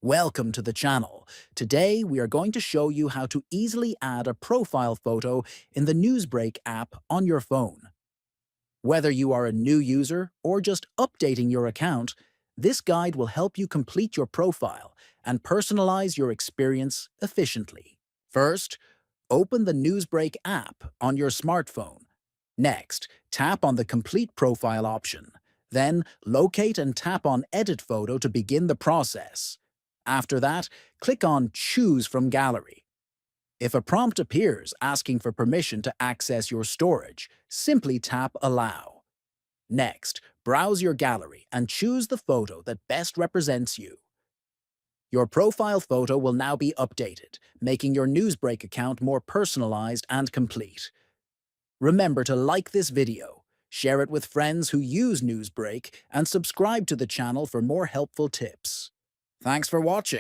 Welcome to the channel. Today, we are going to show you how to easily add a profile photo in the NewsBreak app on your phone. Whether you are a new user or just updating your account, this guide will help you complete your profile and personalize your experience efficiently. First, open the NewsBreak app on your smartphone. Next, tap on the Complete Profile option. Then, locate and tap on Edit Photo to begin the process. After that, click on Choose from Gallery. If a prompt appears asking for permission to access your storage, simply tap Allow. Next, browse your gallery and choose the photo that best represents you. Your profile photo will now be updated, making your NewsBreak account more personalized and complete. Remember to like this video, share it with friends who use NewsBreak, and subscribe to the channel for more helpful tips. Thanks for watching.